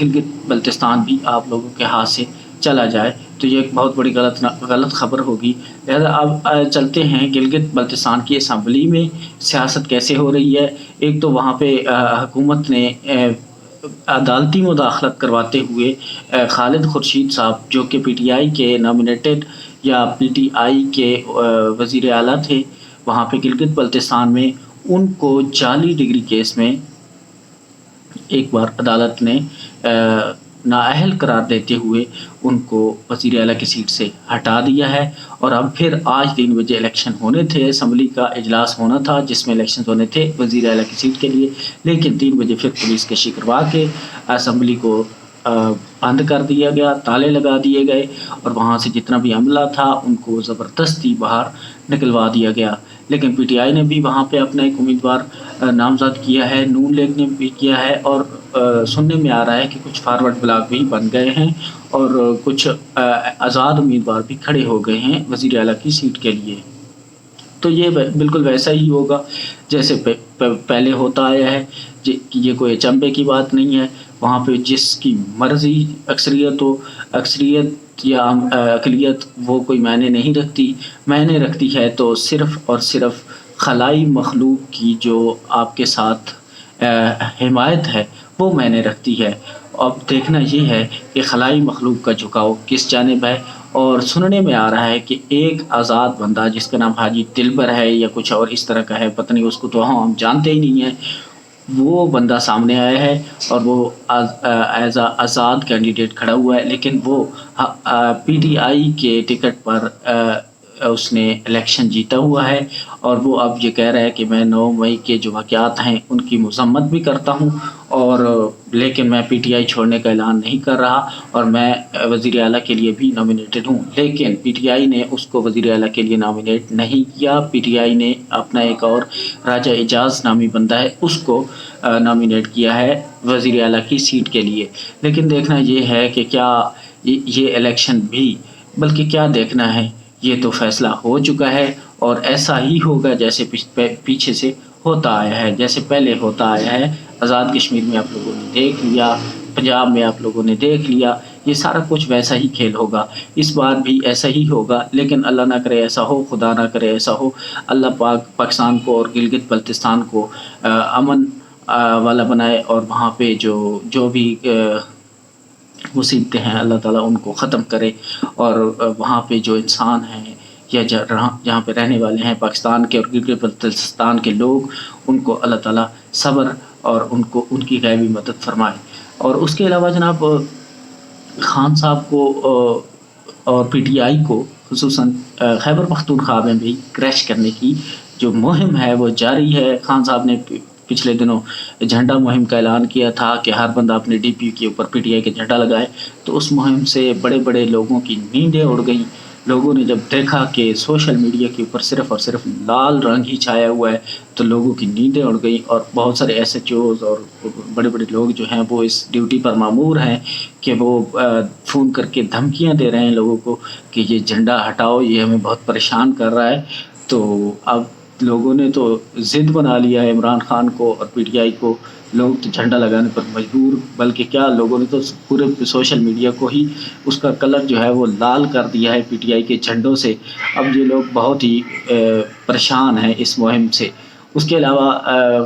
گلگت بلتستان بھی آپ لوگوں کے ہاتھ سے چلا جائے تو یہ ایک بہت بڑی غلط خبر ہوگی۔ لہذا اب چلتے ہیں گلگت بلتستان کی اسمبلی میں سیاست کیسے ہو رہی ہے۔ ایک تو وہاں پہ حکومت نے عدالتی مداخلت کرواتے ہوئے خالد خورشید صاحب جو کہ پی ٹی آئی کے نامینیٹڈ یا پی ٹی آئی کے وزیر اعلیٰ تھے وہاں پہ گلگت بلتستان میں، ان کو جعلی ڈگری کیس میں ایک بار عدالت نے نااہل قرار دیتے ہوئے ان کو وزیر اعلیٰ کی سیٹ سے ہٹا دیا ہے۔ اور اب پھر آج 3 بجے الیکشن ہونے تھے، اسمبلی کا اجلاس ہونا تھا جس میں الیکشن ہونے تھے وزیر اعلیٰ کی سیٹ کے لیے، لیکن 3 بجے پھر پولیس کشی کروا کے اسمبلی کو بند کر دیا گیا، تالے لگا دیے گئے اور وہاں سے جتنا بھی عملہ تھا ان کو زبردستی باہر نکلوا دیا گیا۔ لیکن پی ٹی آئی نے بھی وہاں پہ اپنا ایک امیدوار نامزد کیا ہے، نون لیگ نے بھی کیا ہے، اور سننے میں آ رہا ہے کہ کچھ فارورڈ بلاک بھی بن گئے ہیں اور کچھ آزاد امیدوار بھی کھڑے ہو گئے ہیں وزیر اعلیٰ کی سیٹ کے لیے۔ تو یہ بالکل ویسا ہی ہوگا جیسے پہلے ہوتا آیا ہے، یہ کوئی اچنبے کی بات نہیں ہے۔ وہاں پہ جس کی مرضی اکثریت یا اقلیت وہ کوئی معنی نہیں رکھتی، معنی رکھتی ہے تو صرف اور صرف خلائی مخلوق کی جو آپ کے ساتھ حمایت ہے وہ معنی رکھتی ہے۔ اب دیکھنا یہ ہے کہ خلائی مخلوق کا جھکاؤ کس جانب ہے، اور سننے میں آ رہا ہے کہ ایک آزاد بندہ جس کا نام حاجی دلبر ہے یا کچھ اور اس طرح کا ہے، پتہ نہیں اس کو تو ہم جانتے ہی نہیں ہیں، وہ بندہ سامنے آیا ہے اور وہ ایز اے آزاد کینڈیڈیٹ کھڑا ہوا ہے، لیکن وہ پی ٹی آئی کے ٹکٹ پر اس نے الیکشن جیتا ہوا ہے، اور وہ اب یہ کہہ رہا ہے کہ میں 9 مئی کے جو واقعات ہیں ان کی مذمت بھی کرتا ہوں، اور لیکن میں پی ٹی آئی چھوڑنے کا اعلان نہیں کر رہا، اور میں وزیر اعلیٰ کے لیے بھی نامینیٹڈ ہوں۔ لیکن پی ٹی آئی نے اس کو وزیر اعلیٰ کے لیے نامینیٹ نہیں کیا، پی ٹی آئی نے اپنا ایک اور راجہ اعجاز نامی بندہ ہے اس کو نامینیٹ کیا ہے وزیر اعلیٰ کی سیٹ کے لیے۔ لیکن دیکھنا یہ ہے کہ کیا یہ الیکشن بھی، بلکہ کیا دیکھنا ہے، یہ تو فیصلہ ہو چکا ہے اور ایسا ہی ہوگا جیسے پیچھے سے ہوتا آیا ہے، جیسے پہلے ہوتا آیا ہے۔ آزاد کشمیر میں آپ لوگوں نے دیکھ لیا، پنجاب میں آپ لوگوں نے دیکھ لیا، یہ سارا کچھ ویسا ہی کھیل ہوگا، اس بار بھی ایسا ہی ہوگا۔ لیکن اللہ نہ کرے ایسا ہو، خدا نہ کرے ایسا ہو، اللہ پاک پاکستان کو اور گلگت بلتستان کو امن والا بنائے، اور وہاں پہ جو بھی مصیبتیں ہیں اللہ تعالیٰ ان کو ختم کرے، اور وہاں پہ جو انسان ہیں یا جہاں پہ رہنے والے ہیں پاکستان کے اور گلگت بلتستان کے لوگ، ان کو اللہ تعالیٰ صبر اور ان کی غیبی مدد فرمائے۔ اور اس کے علاوہ جناب خان صاحب کو اور پی ٹی آئی کو خصوصاً خیبر پختونخوا میں بھی کریش کرنے کی جو مہم ہے وہ جاری ہے۔ خان صاحب نے پچھلے دنوں جھنڈا مہم کا اعلان کیا تھا کہ ہر بندہ اپنے ڈی پی کے اوپر پی ٹی آئی کا جھنڈا لگائے، تو اس مہم سے بڑے بڑے لوگوں کی نیندیں اڑ گئیں۔ لوگوں نے جب دیکھا کہ سوشل میڈیا کے اوپر صرف اور صرف لال رنگ ہی چھایا ہوا ہے تو لوگوں کی نیندیں اڑ گئیں، اور بہت سارے ایس ایچ اوز اور بڑے بڑے لوگ جو ہیں وہ اس ڈیوٹی پر مامور ہیں کہ وہ فون کر کے دھمکیاں دے رہے ہیں لوگوں کو کہ یہ جھنڈا ہٹاؤ، یہ ہمیں بہت پریشان کر رہا ہے۔ تو اب لوگوں نے تو ضد بنا لیا ہے عمران خان کو اور پی ٹی آئی کو، لوگ تو جھنڈا لگانے پر مجبور، بلکہ کیا لوگوں نے تو پورے سوشل میڈیا کو ہی اس کا کلر جو ہے وہ لال کر دیا ہے پی ٹی آئی کے جھنڈوں سے۔ اب یہ لوگ بہت ہی پریشان ہیں اس مہم سے۔ اس کے علاوہ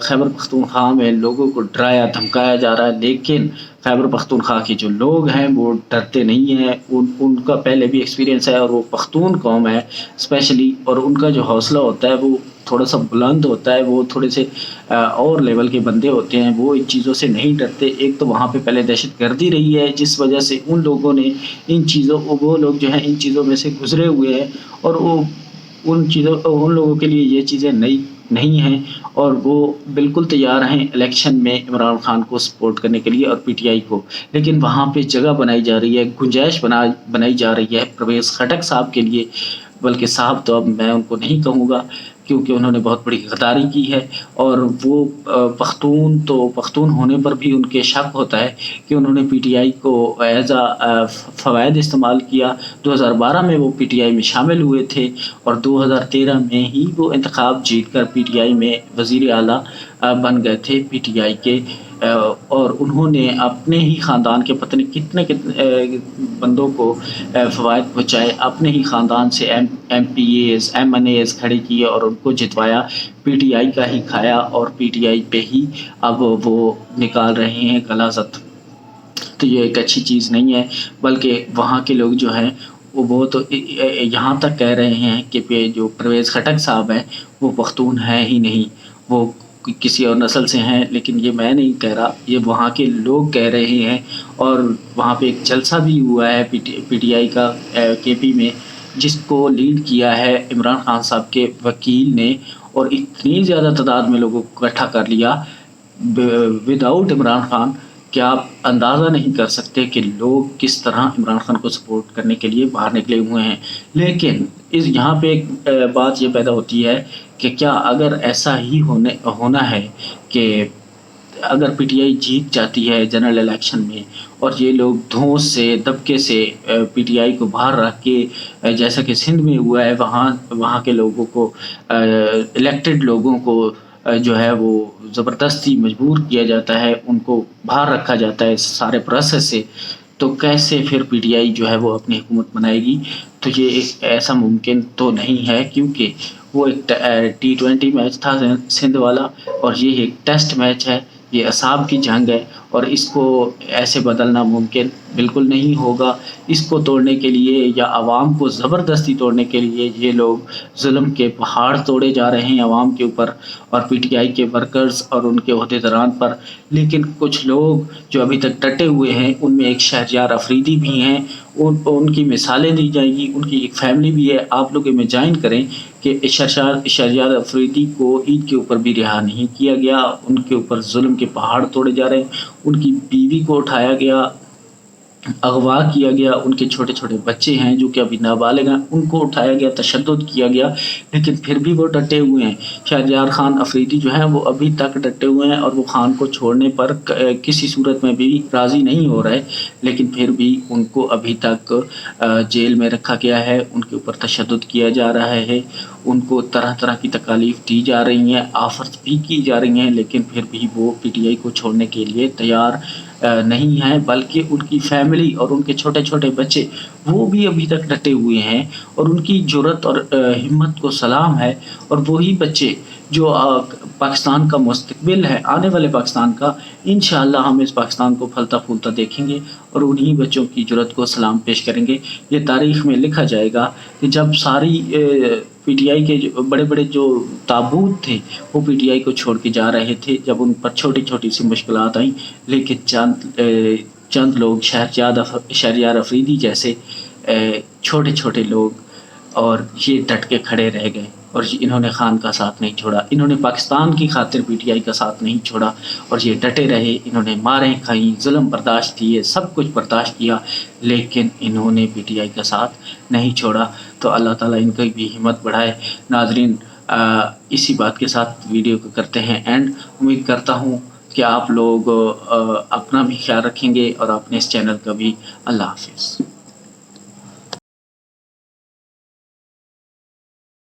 خیبر پختونخوا میں لوگوں کو ڈرایا دھمکایا جا رہا ہے، لیکن خیبر پختونخوا کے جو لوگ ہیں وہ ڈرتے نہیں ہیں، ان کا پہلے بھی ایکسپیرینس ہے، اور وہ پختون قوم ہے اسپیشلی، اور ان کا جو حوصلہ ہوتا ہے وہ تھوڑا سا بلند ہوتا ہے، وہ تھوڑے سے اور لیول کے بندے ہوتے ہیں، وہ ان چیزوں سے نہیں ڈرتے۔ ایک تو وہاں پہ پہلے دہشت گردی رہی ہے جس وجہ سے ان لوگوں نے وہ لوگ جو ہیں ان چیزوں میں سے گزرے ہوئے ہیں، اور وہ ان لوگوں کے لیے یہ چیزیں نہیں ہیں، اور وہ بالکل تیار ہیں الیکشن میں عمران خان کو سپورٹ کرنے کے لیے اور پی ٹی آئی کو۔ لیکن وہاں پہ جگہ بنائی جا رہی ہے، گنجائش بنائی جا رہی ہے پرویز خٹک صاحب کے لیے، بلکہ صاحب تو اب میں ان کو نہیں کہوں گا کیونکہ انہوں نے بہت بڑی غداری کی ہے، اور وہ پختون ہونے پر بھی ان کے شک ہوتا ہے کہ انہوں نے پی ٹی آئی کو ایز اے فوائد استعمال کیا۔ 2012 میں وہ پی ٹی آئی میں شامل ہوئے تھے، اور 2013 میں ہی وہ انتخاب جیت کر پی ٹی آئی میں وزیر اعلیٰ بن گئے تھے پی ٹی آئی کے اور انہوں نے اپنے ہی خاندان کے پتہ نہیں کتنے بندوں کو فوائد پہنچائے، اپنے ہی خاندان سے MPs MNAs کھڑے کیے اور ان کو جتوایا، پی ٹی آئی کا ہی کھایا اور پی ٹی آئی پہ ہی اب وہ نکال رہے ہیں غلاظت۔ تو یہ ایک اچھی چیز نہیں ہے، بلکہ وہاں کے لوگ جو ہیں وہ تو یہاں تک کہہ رہے ہیں کہ جو پرویز خٹک صاحب ہیں وہ پختون ہیں ہی نہیں، وہ کسی اور نسل سے ہیں، لیکن یہ میں نہیں کہہ رہا، یہ وہاں کے لوگ کہہ رہے ہیں۔ اور وہاں پہ ایک جلسہ بھی ہوا ہے پی ٹی آئی کا کے پی میں، جس کو لیڈ کیا ہے عمران خان صاحب کے وکیل نے، اور اتنی زیادہ تعداد میں لوگوں کو اکٹھا کر لیا وداؤٹ عمران خان کہ آپ اندازہ نہیں کر سکتے کہ لوگ کس طرح عمران خان کو سپورٹ کرنے کے لیے باہر نکلے ہوئے ہیں۔ لیکن یہاں پہ ایک بات یہ پیدا ہوتی ہے کہ کیا اگر ایسا ہی ہونا ہے کہ اگر پی ٹی آئی جیت جاتی ہے جنرل الیکشن میں، اور یہ لوگ دھوس سے دبکے سے پی ٹی آئی کو باہر رکھ کے، جیسا کہ سندھ میں ہوا ہے، وہاں کے لوگوں کو، الیکٹڈ لوگوں کو جو ہے وہ زبردستی مجبور کیا جاتا ہے، ان کو باہر رکھا جاتا ہے اس سارے پروسیس سے، تو کیسے پھر پی ٹی آئی جو ہے وہ اپنی حکومت بنائے گی؟ تو یہ ایسا ممکن تو نہیں ہے، کیونکہ وہ ایک T20 میچ تھا سندھ والا، اور یہ ایک ٹیسٹ میچ ہے، یہ اعصاب کی جنگ ہے، اور اس کو ایسے بدلنا ممکن بالکل نہیں ہوگا۔ اس کو توڑنے کے لیے یا عوام کو زبردستی توڑنے کے لیے یہ لوگ ظلم کے پہاڑ توڑے جا رہے ہیں عوام کے اوپر اور پی ٹی آئی کے ورکرز اور ان کے عہدیداران پر۔ لیکن کچھ لوگ جو ابھی تک ڈٹے ہوئے ہیں، ان میں ایک شہریار افریدی بھی ہیں، ان کی مثالیں دی جائیں گی، ان کی ایک فیملی بھی ہے۔ آپ لوگ امیجائن کریں کہ شہریار افریدی کو عید کے اوپر بھی رہا نہیں کیا گیا، ان کے اوپر ظلم کے پہاڑ توڑے جا رہے ہیں، ان کی بیوی کو اٹھایا گیا، اغوا کیا گیا، ان کے چھوٹے چھوٹے بچے ہیں جو کہ ابھی نابالغ ہیں، ان کو اٹھایا گیا، تشدد کیا گیا، لیکن پھر بھی وہ ڈٹے ہوئے ہیں۔ شہریار خان افریدی جو ہیں وہ ابھی تک ڈٹے ہوئے ہیں، اور وہ خان کو چھوڑنے پر کسی صورت میں بھی راضی نہیں ہو رہے، لیکن پھر بھی ان کو ابھی تک جیل میں رکھا گیا ہے، ان کے اوپر تشدد کیا جا رہا ہے، ان کو طرح طرح کی تکالیف دی جا رہی ہیں، آفرز بھی کی جا رہی ہیں، لیکن پھر بھی وہ پی ٹی آئی کو چھوڑنے کے لیے تیار نہیں ہیں، بلکہ ان کی فیملی اور ان کے چھوٹے چھوٹے بچے وہ بھی ابھی تک ڈٹے ہوئے ہیں، اور ان کی جرأت اور ہمت کو سلام ہے۔ اور وہی بچے جو پاکستان کا مستقبل ہے، آنے والے پاکستان کا، انشاءاللہ ہم اس پاکستان کو پھلتا پھولتا دیکھیں گے، اور انہی بچوں کی جرأت کو سلام پیش کریں گے۔ یہ تاریخ میں لکھا جائے گا کہ جب ساری پی ٹی آئی کے جو بڑے بڑے جو تابوت تھے وہ پی ٹی آئی کو چھوڑ کے جا رہے تھے، جب ان پر چھوٹی چھوٹی سی مشکلات آئیں، لیکن چند لوگ شہریار افریدی جیسے چھوٹے چھوٹے لوگ، اور یہ ڈٹ کے کھڑے رہ گئے، اور انہوں نے خان کا ساتھ نہیں چھوڑا، انہوں نے پاکستان کی خاطر پی ٹی آئی کا ساتھ نہیں چھوڑا، اور یہ ڈٹے رہے، انہوں نے ماریں کھائیں، ظلم برداشت کیے، سب کچھ برداشت کیا، لیکن انہوں نے پی ٹی آئی کا ساتھ نہیں چھوڑا۔ تو اللہ تعالیٰ ان کی بھی ہمت بڑھائے۔ ناظرین، اسی بات کے ساتھ ویڈیو کو کرتے ہیں اینڈ۔ امید کرتا ہوں کہ آپ لوگ اپنا بھی خیال رکھیں گے اور اپنے اس چینل کا بھی۔ اللہ حافظ۔